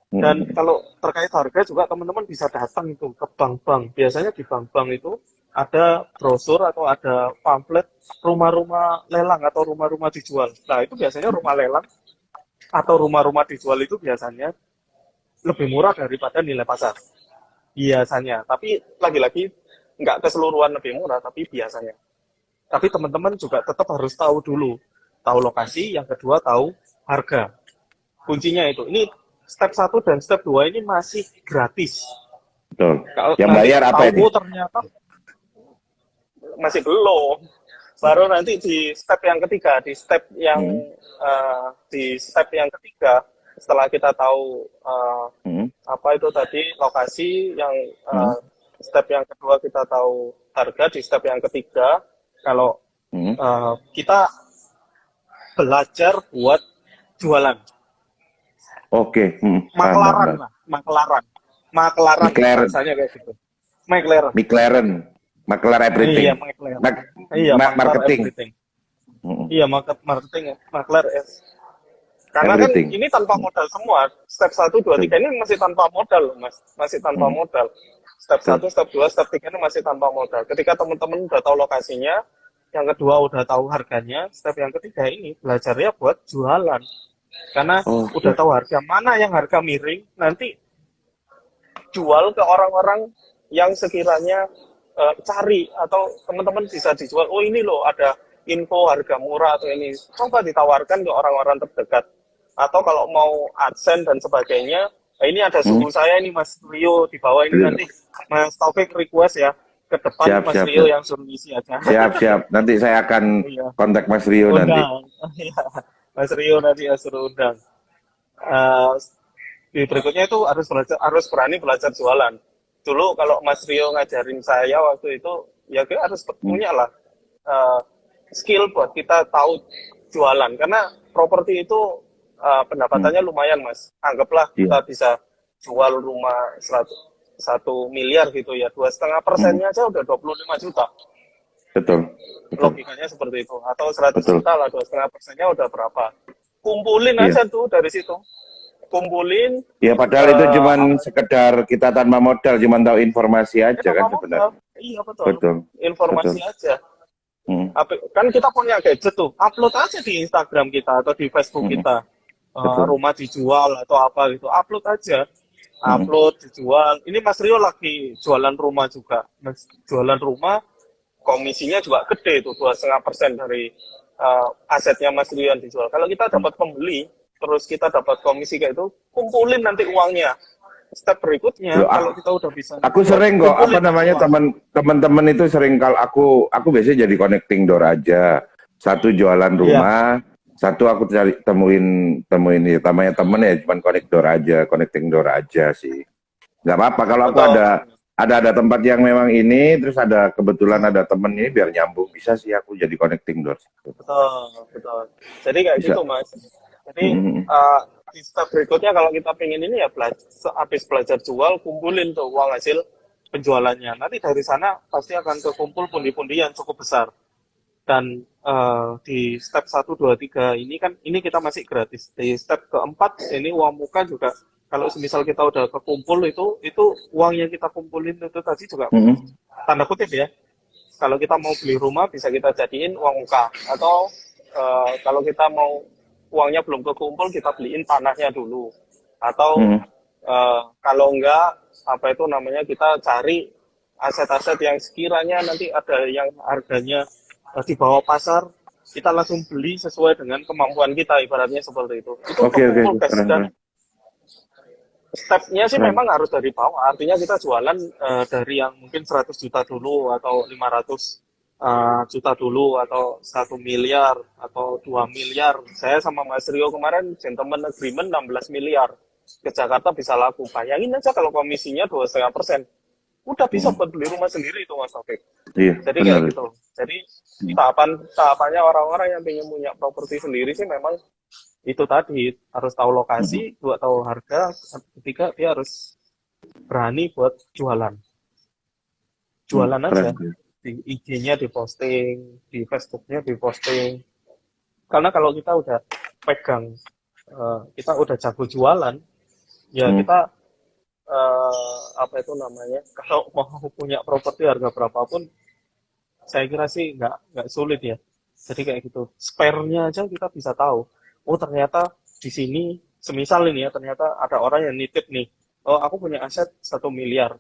Dan Mm-mm. kalau terkait harga juga teman-teman bisa datang itu ke bank-bank. Biasanya di bank-bank itu ada brosur atau ada pamflet rumah-rumah lelang atau rumah-rumah dijual. Nah, itu biasanya rumah lelang atau rumah-rumah dijual itu biasanya lebih murah daripada nilai pasar. Biasanya. Tapi lagi-lagi nggak keseluruhan lebih murah, tapi biasanya. Tapi teman-teman juga tetap harus tahu dulu. Tahu lokasi, yang kedua tahu harga. Kuncinya itu. Ini step 1 dan step 2 ini masih gratis. Betul. Kalau Yang nanti bayar apa ini? tahu ternyata masih belum. Baru nanti di step yang ketiga, di step yang ketiga setelah kita tahu apa itu tadi lokasi, yang step yang kedua kita tahu harga, di step yang ketiga kalau kita belajar buat jualan. Oke, paham, Maklaran paham. lah, maklaran McLaren, bahasanya kayak gitu. McLaren. McLaren, maklar everything, Iya, McLaren. Iya, maklar marketing, everything. Iya, marketing, maklar karena kan everything. ini tanpa modal semua. Step 1, 2, 3 ini masih tanpa modal, Mas. Masih tanpa modal. Step 1, step 2, step 3 ini masih tanpa modal. Ketika teman-teman udah tahu lokasinya, yang kedua udah tahu harganya, step yang ketiga ini belajarnya buat jualan. Karena udah tahu harga mana yang harga miring, nanti jual ke orang-orang yang sekiranya cari, atau teman-teman bisa dijual, oh ini loh ada info harga murah atau ini, coba ditawarkan ke orang-orang terdekat. Atau kalau mau AdSense dan sebagainya, ini ada suhu saya ini Mas Rio di bawah ini, nanti Mas Taufik request ya ke depan, Mas Rio yang suruh isi aja. Siap. Nanti saya akan kontak Mas Rio nanti. Mas Rio nanti ya suruh undang. Di berikutnya itu harus berani belajar jualan. Dulu kalau Mas Rio ngajarin saya waktu itu, ya kita harus punya lah skill buat kita tahu jualan. Karena properti itu pendapatannya lumayan, Mas. Anggaplah kita bisa jual rumah 1 miliar gitu ya, 2,5%-nya aja udah 25 juta. Betul. Logikanya seperti itu. Atau 100 juta lah, 2,5%-nya udah berapa. Kumpulin aja tuh dari situ. Kumpulin. Ya padahal itu cuman sekedar kita tanpa modal, cuman tahu informasi aja kan sebenarnya. Iya betul. Informasi aja. Kan kita punya gadget tuh, upload aja di Instagram kita atau di Facebook kita. Rumah dijual atau apa gitu, upload aja. Upload, dijual. Ini Mas Rio lagi jualan rumah juga. Jualan rumah, komisinya juga gede tuh, 2,5% dari asetnya Mas Rio yang dijual. Kalau kita dapat pembeli, terus kita dapat komisi kayak itu, kumpulin nanti uangnya. Step berikutnya, kalau kita udah bisa. Aku sering kok, teman-teman itu sering, kalau aku biasanya jadi connecting door aja. Satu jualan rumah, satu aku temuin ya, namanya temen ya, cuman connecting door aja sih. Nggak apa-apa kalau aku ada tempat yang memang ini, terus ada kebetulan ada temen ini, biar nyambung, bisa sih aku jadi connecting door. Betul. Jadi kayak gitu, Mas. Jadi di step berikutnya kalau kita pengen ini ya habis belajar jual, kumpulin tuh uang hasil penjualannya. Nanti dari sana pasti akan kekumpul pundi-pundi yang cukup besar. Dan di step 1, 2, 3 ini kan, ini kita masih gratis. Di step keempat ini uang muka juga, kalau semisal kita udah kekumpul itu uang yang kita kumpulin itu tadi juga tanda kutip ya. Kalau kita mau beli rumah bisa kita jadiin uang muka, atau kalau kita mau uangnya belum kekumpul, kita beliin tanahnya dulu. Atau kalau enggak, apa itu namanya, kita cari aset-aset yang sekiranya nanti ada yang harganya di bawah pasar, kita langsung beli sesuai dengan kemampuan kita, ibaratnya seperti itu. Itu kekumpul cash. Dan stepnya sih memang harus dari bawah. Artinya kita jualan dari yang mungkin 100 juta dulu, atau 500 juta dulu, atau 1 miliar atau 2 miliar. Saya sama Mas Rio kemarin gentleman agreement 16 miliar ke Jakarta bisa laku. Bayangin aja kalau komisinya 2,5%, udah bisa buat beli rumah sendiri itu, Mas Taufik. Jadi kayak gitu. Jadi tahapannya orang-orang yang pengen punya properti sendiri sih memang itu tadi, harus tahu lokasi, dua tahu harga, ketiga dia harus berani buat jualan aja. Di IG-nya diposting, di Facebook-nya diposting. Karena kalau kita udah pegang, kita udah jago jualan, ya kita apa itu namanya, kalau mau punya properti harga berapapun, saya kira sih nggak sulit ya. Jadi kayak gitu, spare-nya aja kita bisa tahu. Oh ternyata di sini, semisal ini ya, ternyata ada orang yang nitip nih, oh aku punya aset 1 miliar.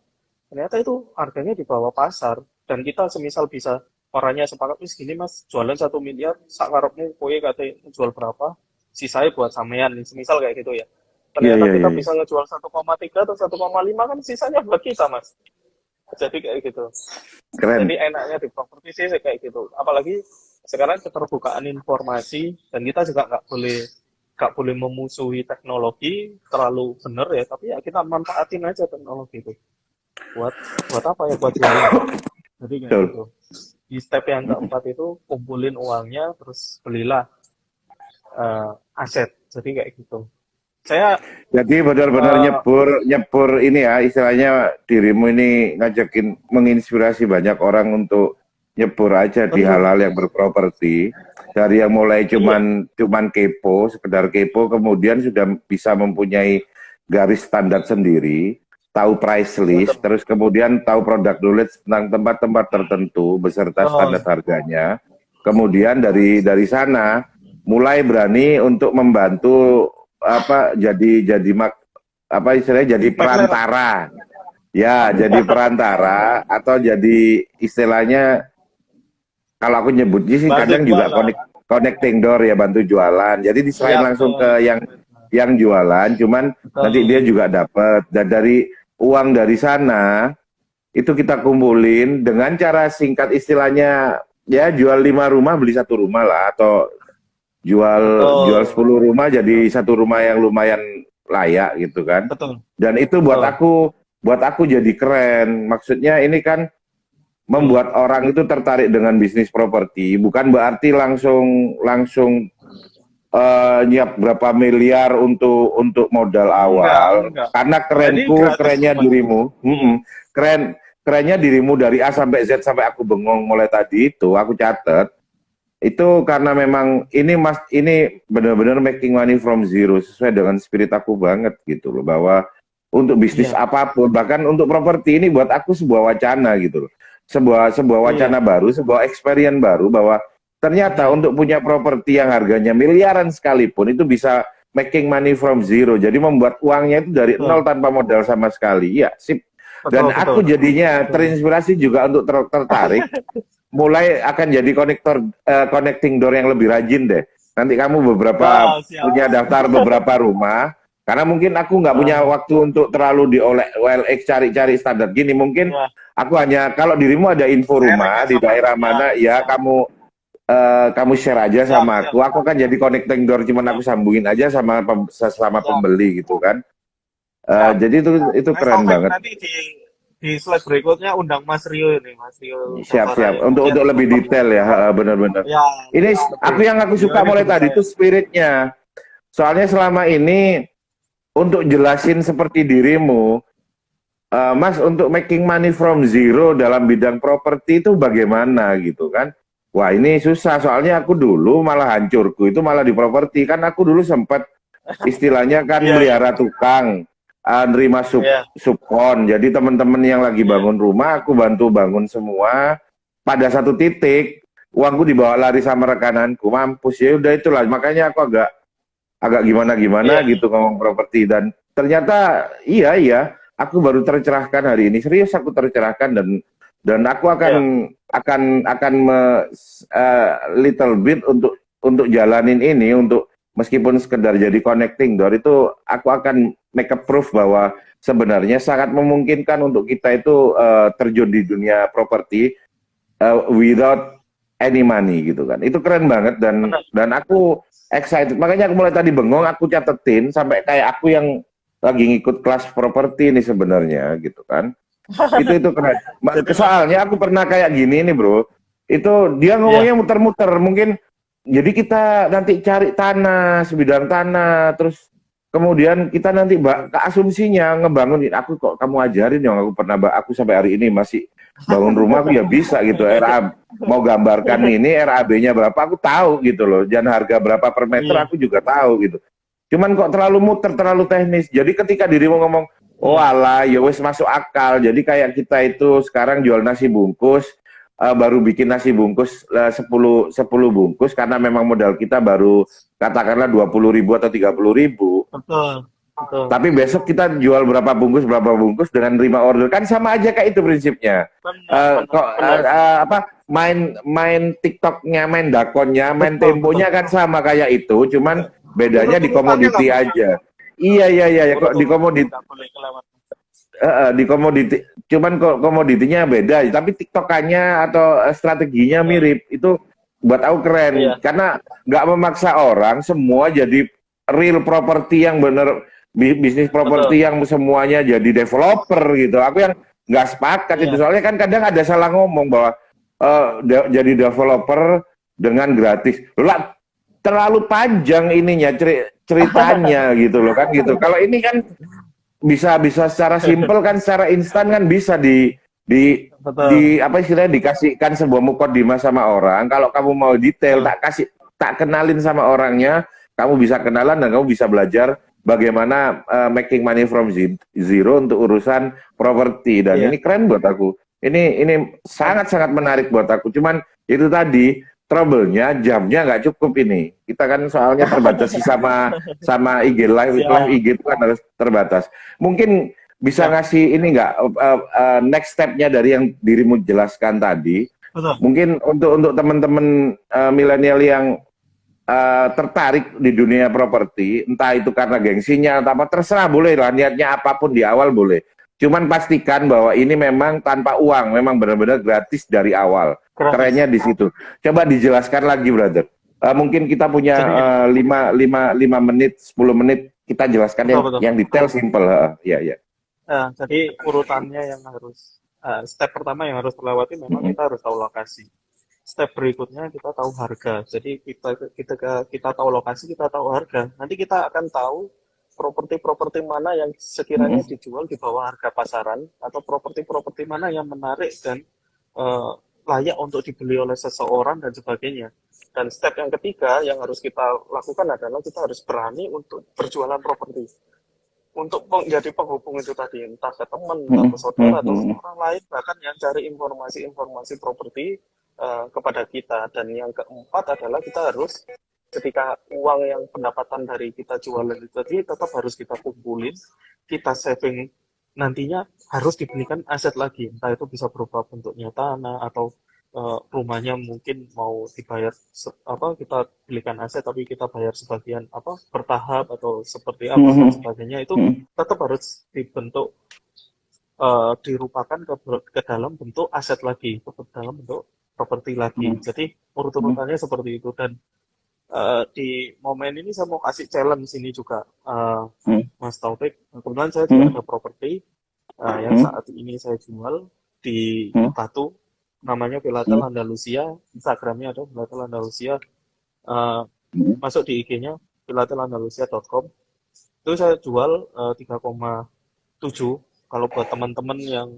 Ternyata itu harganya di bawah pasar. Dan kita semisal bisa, orangnya sepakat, gini Mas, jualan 1 miliar, sakarepmu kowe kate jual berapa, sisanya buat sampean nih, semisal kayak gitu ya. Ternyata kita bisa ngejual 1,3 atau 1,5, kan sisanya buat kita, Mas. Jadi kayak gitu. Keren. Jadi enaknya di properti sih kayak gitu. Apalagi sekarang keterbukaan informasi, dan kita juga nggak boleh memusuhi teknologi terlalu benar ya, tapi ya kita manfaatin aja teknologi itu buat buat apa ya, buat jualan. Jadi kayak Betul. gitu. Di step yang keempat itu kumpulin uangnya, terus belilah aset. Jadi kayak gitu. Saya Jadi benar-benar eh, nyebur ini ya, istilahnya dirimu ini ngajakin menginspirasi banyak orang untuk nyebur aja di betul. hal-hal yang berproperti. Dari yang mulai Iya, cuman kepo, sekedar kepo, kemudian sudah bisa mempunyai garis standar sendiri, tahu price list, betul. terus kemudian tahu produk knowledge tentang tempat-tempat tertentu beserta standar Oh, harganya. Kemudian dari sana mulai berani untuk membantu apa apa istilahnya jadi declare. perantara, ya jadi perantara atau jadi istilahnya kalau aku nyebutnya sih Bantu kadang juga jualan. connecting door ya, bantu jualan. Jadi Iya, diserahin langsung betul. ke yang jualan, cuman nanti dia Betul. juga dapat, dan dari uang dari sana itu kita kumpulin dengan cara singkat, istilahnya ya jual 5 rumah beli 1 rumah lah, atau jual jual Betul. 10 rumah Betul. jadi 1 rumah yang lumayan layak gitu kan. Betul. Dan itu Betul. buat aku jadi keren. Maksudnya ini kan Betul. membuat orang itu tertarik dengan bisnis properti, bukan berarti langsung langsung nyiap berapa miliar untuk modal Enggak, awal. enggak. Karena Jadi gratis kerennya semua. dirimu. Iya. Kerennya dirimu dari A sampai Z sampai aku bengong mulai tadi itu aku catat. Itu karena memang ini benar-benar making money from zero, sesuai dengan spirit aku banget gitu loh, bahwa untuk bisnis Iya. apapun, bahkan untuk properti ini buat aku sebuah wacana gitu loh. Sebuah wacana Iya. baru, sebuah experience baru, bahwa ternyata Iya. untuk punya properti yang harganya miliaran sekalipun itu bisa making money from zero. Jadi membuat uangnya itu dari nol Betul. tanpa modal sama sekali. Ya, sip. Betul, Dan betul, aku betul. jadinya Betul. terinspirasi juga untuk tertarik, mulai akan jadi connecting door yang lebih rajin deh. Nanti kamu Wah, punya siap. daftar beberapa rumah, karena mungkin aku nggak punya Ah, waktu untuk terlalu di OLX cari-cari standar gini. Mungkin ya. aku hanya, kalau dirimu ada info Sharing rumah di sama. daerah Ya, mana, ya siap. kamu share aja Siap, sama siap. aku. Aku kan jadi connecting door, cuman aku Siap. sambungin aja sama Siap. pembeli gitu kan. Siap. Jadi itu Next keren time banget. nanti di slide berikutnya undang Mas Rio ini, Mas Rio Sabara Siap-siap ya. Biar untuk lebih lebih detail ya, lengkap. benar-benar. Ya, Ini lebih yang aku suka menjalani mulai demi tadi saya. itu spiritnya. Soalnya selama ini untuk jelasin seperti dirimu, Mas, untuk making money from zero dalam bidang properti itu bagaimana gitu kan? Wah, ini susah, soalnya aku dulu malah hancurku itu malah di properti. Kan aku dulu sempat istilahnya kan Iya, iya. melihara tukang, nerima Iya, subkon. Jadi teman-teman yang lagi iya. bangun rumah aku bantu bangun semua. Pada satu titik uangku dibawa lari sama rekananku, mampus, ya udah itulah. Makanya aku agak agak gimana-gimana Iya, iya. gitu ngomong properti, dan ternyata iya aku baru tercerahkan hari ini. Serius, aku tercerahkan, dan aku Iya. akan little bit untuk jalanin ini, untuk meskipun sekedar jadi connecting door itu aku akan make a proof bahwa sebenarnya sangat memungkinkan untuk kita itu terjun di dunia properti without any money gitu kan. Itu keren banget, Benar. dan aku excited. Makanya aku mulai tadi bengong, aku catetin sampai kayak aku yang lagi ngikut kelas properti ini sebenarnya gitu kan. Itu keren. Jadi Mas, Soalnya aku pernah kayak gini nih, Bro. Itu dia iya. ngomongnya muter-muter. Mungkin jadi kita nanti cari tanah, sebidang tanah, terus kemudian kita nanti asumsinya ngebangun. Aku kok kamu ajarin yang aku pernah, aku sampai hari ini masih bangun rumah, aku ya bisa gitu. Mau gambarkan ini RAB-nya berapa aku tahu gitu loh. Dan harga berapa per meter Iya, aku juga tahu gitu. Cuman kok terlalu muter, terlalu teknis. Jadi ketika dirimu ngomong, oh iya. alah, ya wes masuk akal. Jadi kayak kita itu sekarang jual nasi bungkus, baru bikin nasi bungkus 10 bungkus karena memang modal kita baru katakanlah 20.000 atau 30.000. Betul. Betul. Tapi besok kita jual berapa bungkus dengan terima order, kan sama aja kayak itu prinsipnya. Benar, benar, Kok benar. apa main TikToknya, main dakonnya, main Betul, betul. temponya kan sama kayak itu, cuman bedanya di Urut-urutannya nggak komoditi boleh. aja. Iya, kok di Urut-urutannya komoditi, nggak boleh kelewat. di komoditi, cuman kok komoditinya beda, tapi tiktokannya atau strateginya Betul. mirip. Itu buat aku keren Iya, karena nggak memaksa orang semua jadi real property yang bener bisnis betul. properti yang semuanya jadi developer gitu. Aku yang nggak sepakat itu Iya. soalnya kan kadang ada salah ngomong bahwa jadi developer dengan gratis. Lah terlalu panjang ininya ceritanya gitu loh kan gitu. Kalau ini kan bisa bisa secara simpel kan secara instan kan bisa di Betul. apa istilahnya dikasihkan sebuah mukadimah sama orang. Kalau kamu mau detail Betul. tak kasih tak kenalin sama orangnya, kamu bisa kenalan dan kamu bisa belajar bagaimana making money from zero untuk urusan properti dan Iya. ini keren buat aku. Ini sangat-sangat menarik buat aku. Cuman itu tadi trouble-nya jamnya nggak cukup ini. Kita kan soalnya terbatas sama sama IG live Siap. IG itu kan harus terbatas. Mungkin bisa Siap. ngasih ini nggak next step-nya dari yang dirimu jelaskan tadi? Betul. Mungkin untuk teman-teman milenial yang tertarik di dunia properti, entah itu karena gengsinya atau apa, terserah boleh lah niatnya apapun di awal boleh. Cuman pastikan bahwa ini memang tanpa uang, memang benar-benar gratis dari awal. Gratis. Kerennya di situ. Coba dijelaskan lagi, brother. Mungkin kita punya Jadi gini. 5 menit, 10 menit kita jelaskan Betul, betul. yang detail simple. Ya, ya. Jadi urutannya yang harus step pertama yang harus terlewati memang Mm-mm. kita harus tahu lokasi. Step berikutnya kita tahu harga. Jadi kita tahu lokasi, kita tahu harga. Nanti kita akan tahu properti-properti mana yang sekiranya Mm-mm. dijual di bawah harga pasaran atau properti-properti mana yang menarik dan eh, layak untuk dibeli oleh seseorang dan sebagainya. Dan step yang ketiga yang harus kita lakukan adalah kita harus berani untuk berjualan properti untuk menjadi penghubung itu tadi, entah ke teman, entah ke saudara, atau Mm-mm. orang lain bahkan yang cari informasi-informasi properti kepada kita. Dan yang keempat adalah kita harus ketika uang yang pendapatan dari kita jualan itu tadi tetap harus kita kumpulin, kita saving, nantinya harus dibelikan aset lagi, entah itu bisa berupa bentuknya tanah atau rumahnya mungkin mau dibayar apa kita belikan aset tapi kita bayar sebagian apa bertahap atau seperti apa dan Mm-mm. sebagainya itu Mm-mm. tetap harus dibentuk dirupakan ke dalam bentuk aset lagi, ke dalam bentuk properti lagi. Jadi urut-urutannya seperti itu. Dan di momen ini saya mau kasih challenge ini juga, Mas Taufik. Kebetulan saya juga ada properti yang saat ini saya jual di Batu, namanya Villa Andalusia. Instagramnya ada Villa Andalusia. Uh, Masuk di IG-nya villatelandalusia.com. Itu saya jual 3,7. Kalau buat teman-teman yang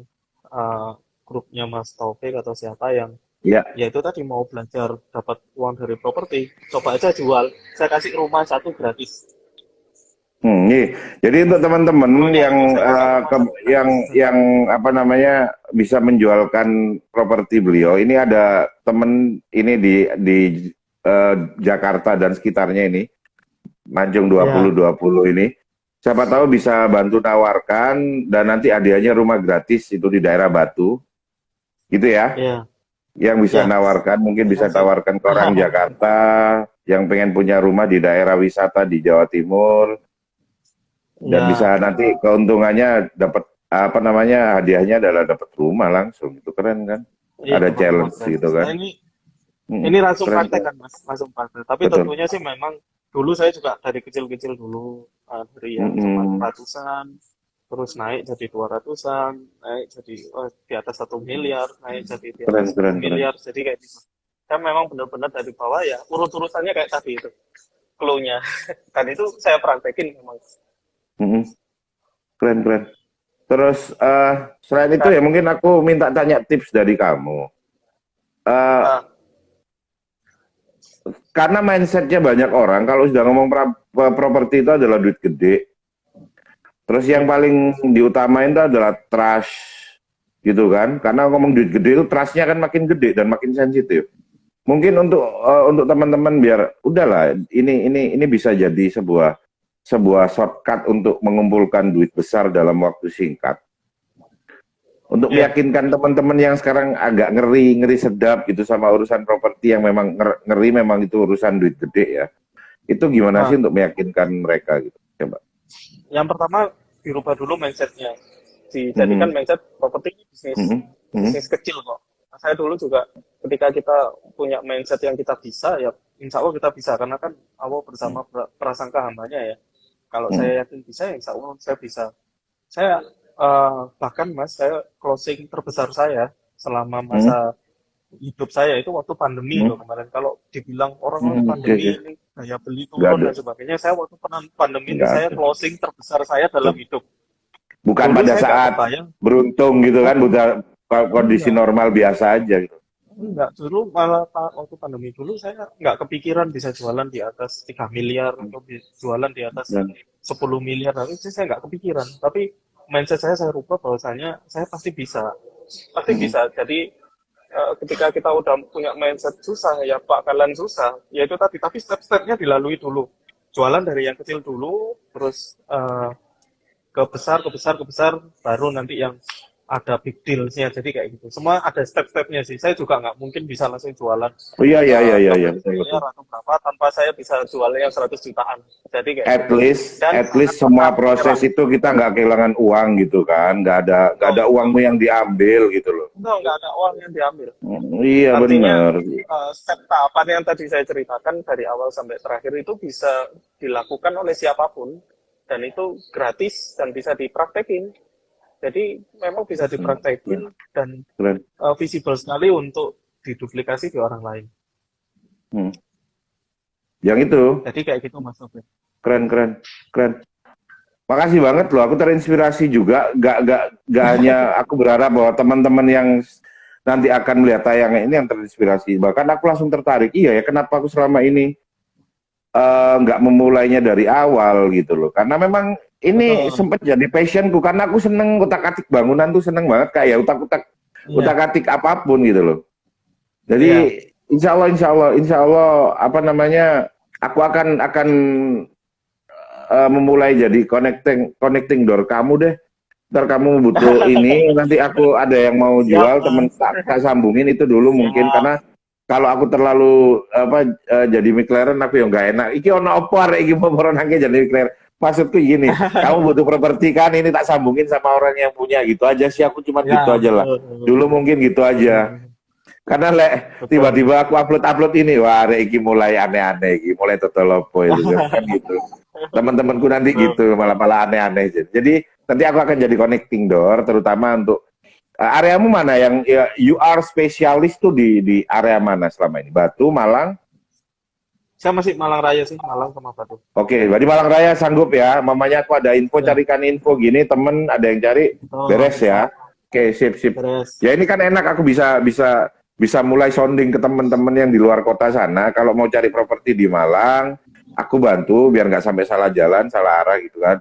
uh, grupnya Mas Taufik atau siapa yang Ya. ya itu tadi mau belajar dapat uang dari properti, coba aja jual. Saya kasih rumah satu gratis. Iya. Jadi untuk teman-teman Cluenya yang itu saya kasih rumah satu gratis. yang apa namanya bisa menjualkan properti beliau, ini ada temen ini di Jakarta dan sekitarnya ini, Manjung Ya, 2020 ini. Siapa tahu bisa bantu tawarkan dan nanti hadiahnya rumah gratis itu di daerah Batu, gitu ya. ya, Yang bisa ya. nawarkan mungkin bisa Siap. tawarkan ke orang Jakarta yang pengen punya rumah di daerah wisata di Jawa Timur. Dan Ya, bisa nanti keuntungannya dapat apa namanya hadiahnya adalah dapat rumah langsung itu keren kan iya ada dapat rumah challenge gitu gratis. Nah kan. ini langsung Keren praktek keren kan Mas, langsung praktek. Tapi betul. tentunya sih memang dulu saya juga dari kecil-kecil dulu, dari yang cuma ratusan, terus naik jadi 200-an, naik jadi di atas 1 miliar, naik jadi di Keren atas 10 keren keren. miliar. Jadi kayak gitu. Saya memang benar-benar dari bawah ya, urut-urutannya kayak tadi itu, clue-nya. Dan itu saya praktekin memang. Mm-mm. Keren keren. Terus selain itu Nah, ya mungkin aku minta tanya tips dari kamu. Eh, ah, karena mindsetnya banyak orang kalau sudah ngomong properti itu adalah duit gede. Terus yang hmm, paling diutamain itu adalah trust gitu kan. Karena ngomong duit gede itu trustnya kan makin gede dan makin sensitif. Mungkin untuk teman-teman biar udahlah ini bisa jadi sebuah shortcut untuk mengumpulkan duit besar dalam waktu singkat. Untuk ya, meyakinkan teman-teman yang sekarang agak ngeri sedap gitu sama urusan properti yang memang ngeri memang itu urusan duit gede ya. Itu gimana sih ah. untuk meyakinkan mereka gitu? Coba. Yang pertama dirubah dulu mindsetnya. Dijadikan Mhm, mindset properti ini bisnis mhm, mhm, bisnis kecil kok. Saya dulu juga ketika kita punya mindset yang kita bisa, ya insya Allah kita bisa. Karena kan Allah bersama prasangka hambanya ya. Kalau Hmm. saya yakin bisa, ya insya Allah saya bisa. Saya bahkan Mas, saya closing terbesar saya selama Hmm. masa hidup saya itu waktu pandemi loh Hmm. kemarin. Kalau dibilang orang Hmm. Oke, oke. pandemi ini daya beli Nggak turun ada, dan sebagainya, saya waktu pandemi itu nggak saya ada. closing terbesar saya dalam hidup. Bukan Dulu pada saya nggak saat kebayang, beruntung gitu kan, oh bukan kondisi enggak, normal biasa aja gitu. enggak. Dulu malah waktu pandemi dulu saya nggak kepikiran bisa jualan di atas 3 miliar atau jualan di atas Dan, 10 miliar. Nah, itu saya nggak kepikiran. Tapi mindset saya rubah bahwasanya saya pasti bisa. Pasti hmm. bisa. Jadi ketika kita udah punya mindset susah, ya bakalan susah. Ya itu tadi, tapi step-stepnya dilalui dulu. Jualan dari yang kecil dulu, terus ke besar, ke besar, ke besar, baru nanti yang ada big deals-nya. Jadi kayak gitu. Semua ada step-stepnya sih. Saya juga nggak mungkin bisa langsung jualan Oh iya, iya, iya, iya, iya, 15 betul, betul. miliar atau berapa tanpa saya bisa jualnya yang 100 jutaan. Jadi kayak At gitu. least, Dan at jangan least pernah semua proses menyerah. itu kita nggak kehilangan uang gitu kan, nggak ada Betul, uangmu betul. yang diambil gitu loh. Betul, nggak ada uang yang diambil. Iya Artinya benar. step tahapan yang tadi saya ceritakan dari awal sampai terakhir itu bisa dilakukan oleh siapapun dan itu gratis dan bisa dipraktekin. Jadi memang bisa Keren, dipraktekin dan keren. visible sekali untuk diduplikasi di orang lain. Hmm. Yang itu Jadi kayak gitu Mas Sofyan. keren, keren, keren. Makasih banget loh, aku terinspirasi juga. Gak hanya aku berharap bahwa teman-teman yang nanti akan melihat tayangan ini yang terinspirasi. Bahkan aku langsung tertarik. Iya ya, kenapa aku selama ini nggak memulainya dari awal gitu loh. Karena memang ini Betul. sempat jadi passionku. Karena aku seneng utak-atik bangunan tuh seneng banget kayak Iya, utak-atik apapun gitu loh. iya. Jadi insya Allah apa namanya, aku akan memulai jadi connecting door kamu deh. Ntar kamu butuh ini, nanti aku ada yang mau Siap jual, temen Mas. tak sambungin itu dulu mungkin, Siap. karena kalau aku terlalu jadi McLaren aku yang nggak enak. Iki ono opo arek iki mau nangke jadi McLaren. Maksudku gini, kamu butuh properti kan, ini tak sambungin sama orang yang punya, gitu aja sih, aku cuma Ya, gitu aja lah. betul. Dulu mungkin gitu aja. Betul. Karena Betul. tiba-tiba aku upload ini, wah arek iki mulai aneh-aneh, iki mulai totolopo itu kan gitu. Teman-temanku nanti Betul. gitu, malah aneh-aneh. Jadi nanti aku akan jadi connecting door, terutama untuk areamu mana yang ya, you are spesialis tuh di area mana selama ini? Batu, Malang? Saya masih Malang Raya sih, Malang sama Batu. Oke, berarti Malang Raya sanggup ya. Mamanya aku ada info, Ya, carikan info gini, temen ada yang cari, betul, beres bisa. ya. Oke, sip, sip. Beres. Ya ini kan enak, aku bisa mulai sounding ke teman-teman yang di luar kota sana. Kalau mau cari properti di Malang, aku bantu biar nggak sampai salah jalan, salah arah gitu kan.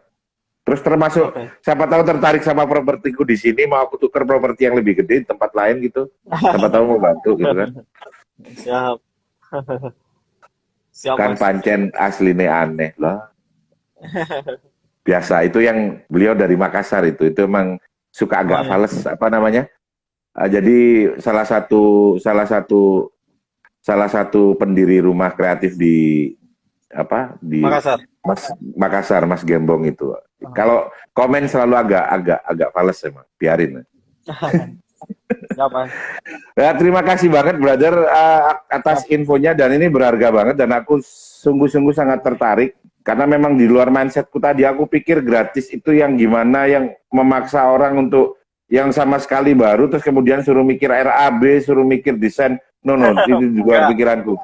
Terus termasuk Oke. siapa tahu tertarik sama propertiku di sini, mau aku tuker properti yang lebih gede di tempat lain gitu. Siapa tahu mau bantu gitu kan. Siap. Siap, Kan Mas. pancen asline aneh loh. Biasa itu yang beliau dari Makassar itu emang suka Oh agak ya, fales apa namanya. Jadi salah satu pendiri rumah kreatif di Makassar. Makassar, Mas Gembong itu. Oh. Kalau komen selalu agak fales emang, biarin. Siap, Mas. Ya, terima kasih banget brother atas Siap. infonya, dan ini berharga banget dan aku sungguh-sungguh sangat tertarik karena memang di luar mindsetku tadi aku pikir gratis itu yang gimana, yang memaksa orang untuk yang sama sekali baru terus kemudian suruh mikir RAB, suruh mikir desain. No, itu di luar Enggak, pikiranku.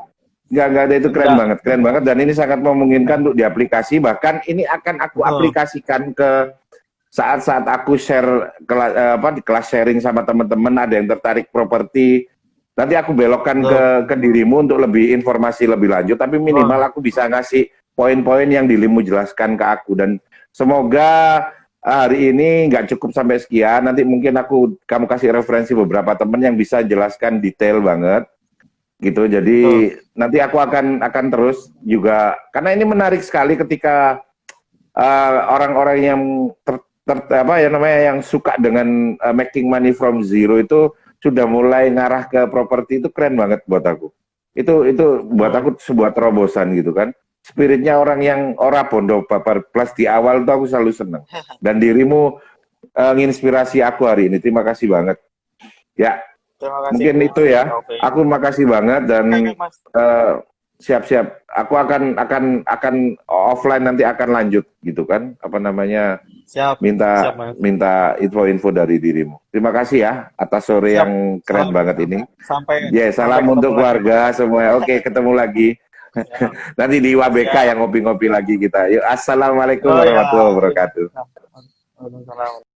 Enggak ada, itu enggak. keren banget dan ini sangat memungkinkan untuk diaplikasi, bahkan ini akan aku Betul. aplikasikan ke saat-saat aku share di kelas sharing sama teman-teman, ada yang tertarik properti, nanti aku belokkan Betul. ke dirimu untuk lebih informasi lebih lanjut, tapi minimal Betul. aku bisa ngasih poin-poin yang dirimu jelaskan ke aku, dan semoga hari ini nggak cukup sampai sekian, nanti mungkin kamu kasih referensi beberapa teman yang bisa jelaskan detail banget gitu. Jadi Betul. nanti aku akan terus juga, karena ini menarik sekali ketika orang-orang yang yang suka dengan making money from zero itu sudah mulai ngarah ke properti, itu keren banget buat aku. Itu buat Betul. aku sebuah terobosan gitu kan. Spiritnya orang yang ora bondo babar plus di awal tuh aku selalu seneng. Dan dirimu nginspirasi aku hari ini. Terima kasih banget. Ya, Terima kasih, Mungkin Mas. itu ya. Oke. Aku makasih banget dan Oke, Mas. eh, siap-siap. Aku akan offline nanti akan lanjut gitu kan. Apa namanya? Siap, siap, Minta Mas. minta info-info dari dirimu. Terima kasih ya atas sore Siap. yang keren Salam. banget ini. Sampai Ya, sampai salam ketemu untuk lagi, Mas. keluarga semua. Oke, ketemu lagi. Siap. Nanti di WBK Siap. yang ngopi-ngopi lagi kita. Yuk, assalamualaikum Oh ya, warahmatullahi oke. wabarakatuh. Waalaikumsalam.